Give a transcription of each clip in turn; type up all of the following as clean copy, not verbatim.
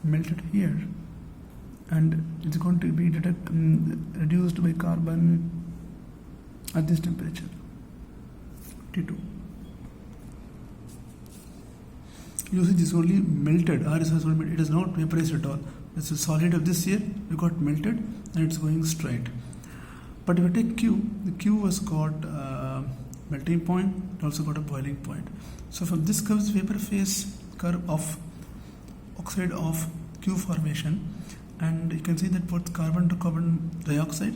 melted here, and it's going to be reduced by carbon at this temperature T2. You see, this only melted, R is only melted. It is not vaporized at all. It's a solid of this here, we got melted and it's going straight. But if I take Q, the Q has got melting point, it also got a boiling point. So from this curve's vapor phase curve of oxide of Q formation, and you can see that both carbon to carbon dioxide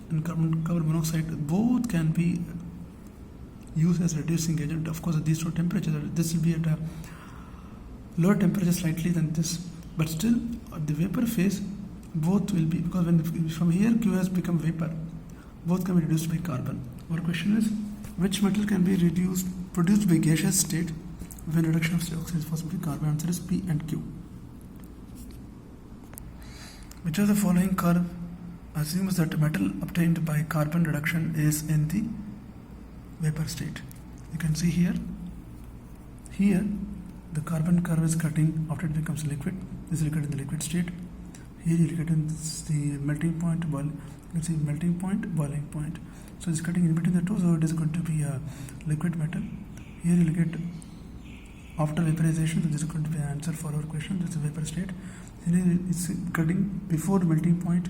and carbon to carbon monoxide both can be used as reducing agent. Of course, at these two temperatures, this will be at a lower temperature slightly than this, but still at the vapor phase both will be, because when from here Q has become vapor, both can be reduced by carbon. Our question is, which metal can be produced by gaseous state when reduction of oxide is possible by carbon? Answer is P and Q. Which of the following curve assumes that metal obtained by carbon reduction is in the vapor state? You can see here the carbon curve is cutting after it becomes liquid. This is liquid in the liquid state. Here you get in the melting point, you can see melting point, boiling point. So it's cutting in between the two, so it is going to be a liquid metal. Here you will get after vaporization, so this is going to be an answer for our question. This is vapor state. Here it's cutting before the melting point,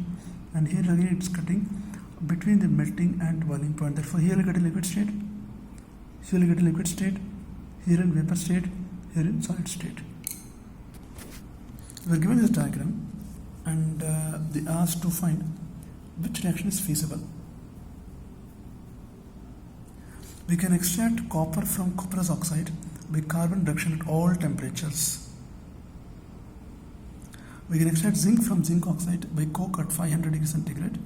and here again it's cutting between the melting and boiling point. Therefore here you get a liquid state, here you get a liquid state, here in vapor state, here in solid state. We are given this diagram and they asked to find which reaction is feasible. We can extract copper from cuprous oxide by carbon reduction at all temperatures. We can extract zinc from zinc oxide by coke at 500 degrees centigrade.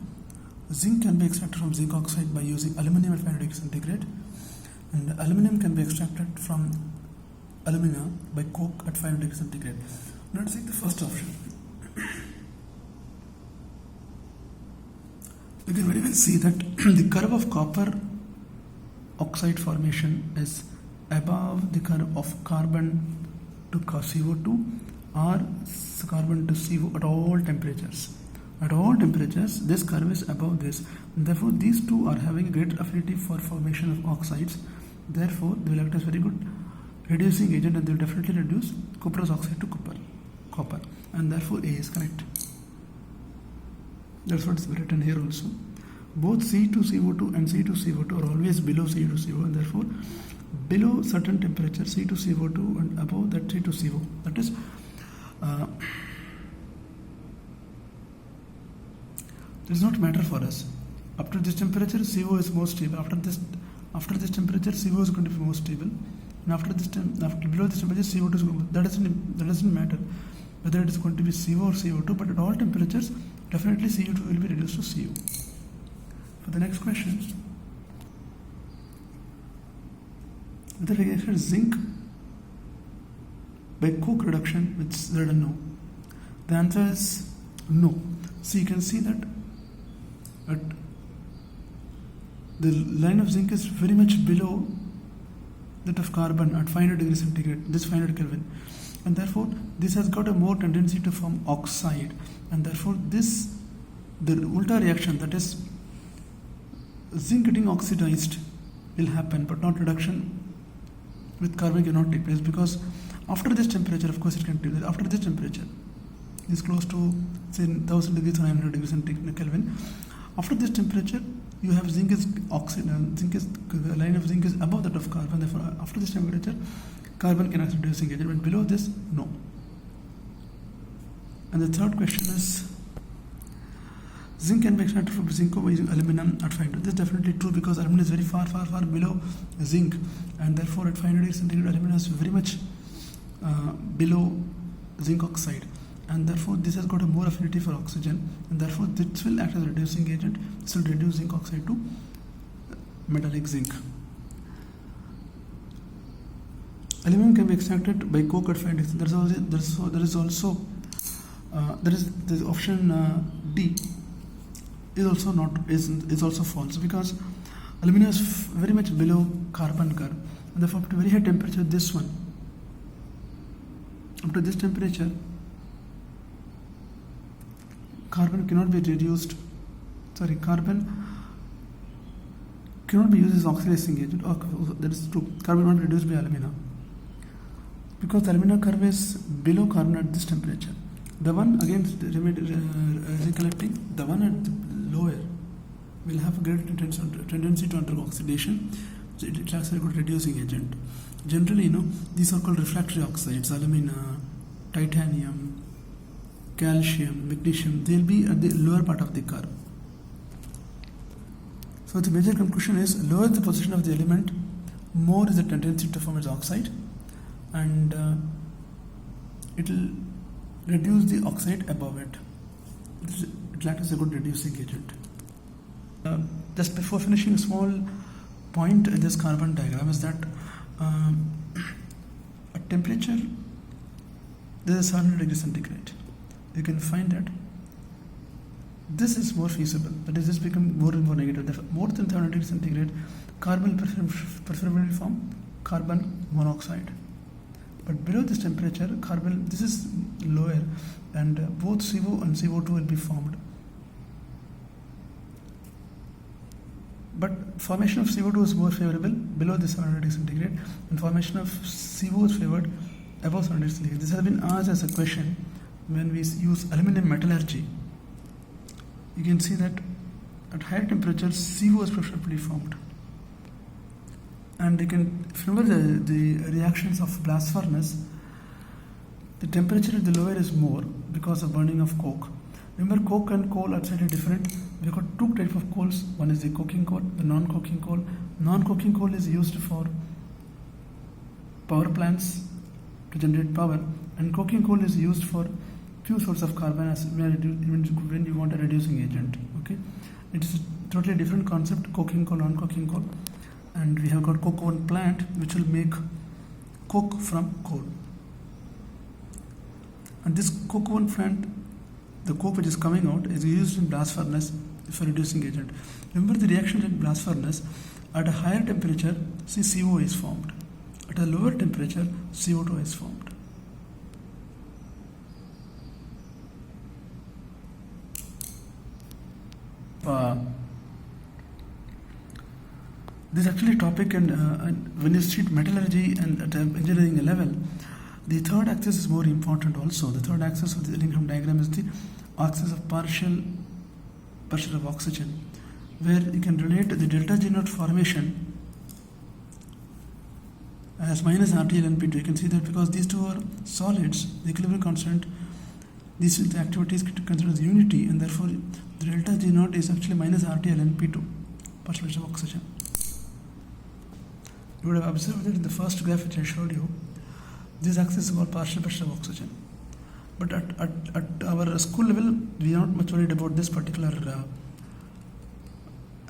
Zinc can be extracted from zinc oxide by using aluminum at 500 degrees centigrade. And aluminum can be extracted from alumina by coke at 500 degrees centigrade. Now let's take the first option. You can very well see that the curve of copper oxide formation is above the curve of carbon to CO2 or carbon to CO at all temperatures. At all temperatures, this curve is above this. Therefore, these two are having a great affinity for formation of oxides. Therefore, they will act as very good reducing agent, and they will definitely reduce cuprous oxide to copper. And therefore, A is correct. That's what is written here also. Both C2CO2 and C2CO2 are always below C2CO, and therefore below certain temperature C2CO2 and above that C2CO. That is does not matter for us. Up to this temperature, CO is more stable. After this temperature, CO is going to be more stable. And after below this temperature, CO2 is going to, that doesn't matter whether it is going to be CO or CO2. But at all temperatures, definitely CO2 will be reduced to CO. For the next question, whether we extract zinc by coke reduction, which is a no. The answer is no. So you can see that the line of zinc is very much below that of carbon at 500 degrees centigrade, this 500 Kelvin, and therefore this has got a more tendency to form oxide, and therefore the ulta reaction, that is zinc getting oxidized, will happen, but not reduction with carbon cannot take place, because after this temperature, of course it can take place. After this temperature is close to say 1000 degrees or 900 degrees Kelvin. After this temperature, you have zinc is oxide, the line of zinc is above that of carbon. Therefore, after this temperature, carbon cannot reduce zinc agent, but below this, no. And the third question is, zinc can be extracted from zinc by using aluminum at 500. This is definitely true, because aluminum is very far below zinc, and therefore at 500 degrees centigrade, aluminum is very much below zinc oxide, and therefore this has got a more affinity for oxygen, and therefore this will act as a reducing agent. This will reduce zinc oxide to metallic zinc. Aluminum can be extracted by coke at 500 degrees. There is also the option D is also false, because aluminum is very much below carbon curve, and therefore up to very high temperature, this one, up to this temperature, carbon cannot be reduced, carbon cannot be used as oxidizing agent. That is true. Carbon cannot be reduced by alumina because the alumina curve is below carbon at this temperature. The one, again recollecting, the one at the lower will have a greater tendency to undergo oxidation. So it acts as a good reducing agent. Generally, these are called refractory oxides: alumina, titanium, calcium, magnesium. They'll be at the lower part of the curve. So the major conclusion is, lower the position of the element, more is the tendency to form its oxide, and it will reduce the oxide above it. It acts as a good reducing agent. Just before finishing, a small point in this carbon diagram is that at temperature, this is 700 degrees centigrade. You can find that this is more feasible. That is, this become more and more negative. Therefore, more than 700 degrees centigrade, carbon preferably form carbon monoxide. But below this temperature, this is lower, and both CO and CO2 will be formed. But formation of CO2 is more favorable below the 700 degrees centigrade, and formation of CO is favored above 700 degrees centigrade. This has been asked as a question when we use aluminum metallurgy. You can see that at higher temperatures, CO is preferably formed. And you can remember the reactions of blast furnace. The temperature at the lower is more because of burning of coke. Remember, coke and coal are slightly different. We've got two types of coals. One is the coking coal, the non-coking coal. Non-coking coal is used for power plants to generate power, and coking coal is used for few sorts of carbon as when you want a reducing agent. Okay, it is a totally different concept: coking coal, non-coking coal. And we have got coke oven plant which will make coke from coal. And this coke oven plant, the coke which is coming out, is used in blast furnace for reducing agent. Remember the reaction in blast furnace: at a higher temperature, CO is formed. At a lower temperature, CO2 is formed. This is actually a topic, and when you treat metallurgy and at engineering level, the third axis is more important also. The third axis of the Ellingham diagram is the axis of partial pressure of oxygen, where you can relate the delta G naught formation as minus RTL and P2. You can see that because these two are solids, the equilibrium constant, these the activities considered as unity, and therefore the delta G naught is actually minus RTL and P2, partial pressure of oxygen. You would have observed that in the first graph which I showed you, this axis is called partial pressure of oxygen. But at our school level, we are not much worried about this particular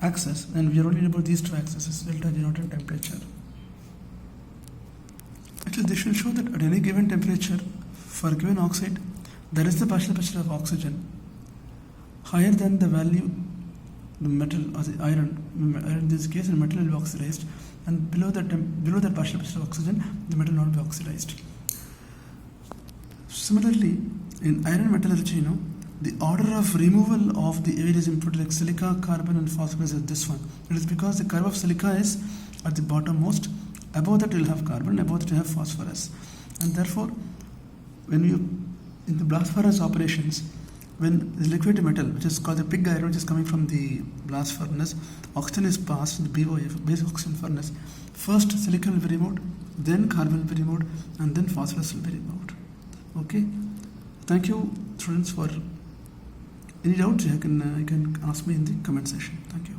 axis, and we are worried about these two axes, delta G naught and temperature. Actually, this will show that at any given temperature, for a given oxide, there is the partial pressure of oxygen higher than the value, the metal or the iron. In this case, the metal will be oxidized, and below that partial pressure of oxygen, the metal will not be oxidized. Similarly, in iron metallurgy, the order of removal of the air is input like silica, carbon, and phosphorus is this one. It is because the curve of silica is at the bottommost. Above that you will have carbon, above that you have phosphorus, and therefore, when you in the blast furnace operations, when the liquid metal, which is called the pig iron, which is coming from the blast furnace, oxygen is passed in the BOF, base oxygen furnace. First silicon will be removed, then carbon will be removed, and then phosphorus will be removed. Okay. Thank you, students. For any doubts, you can ask me in the comment section. Thank you.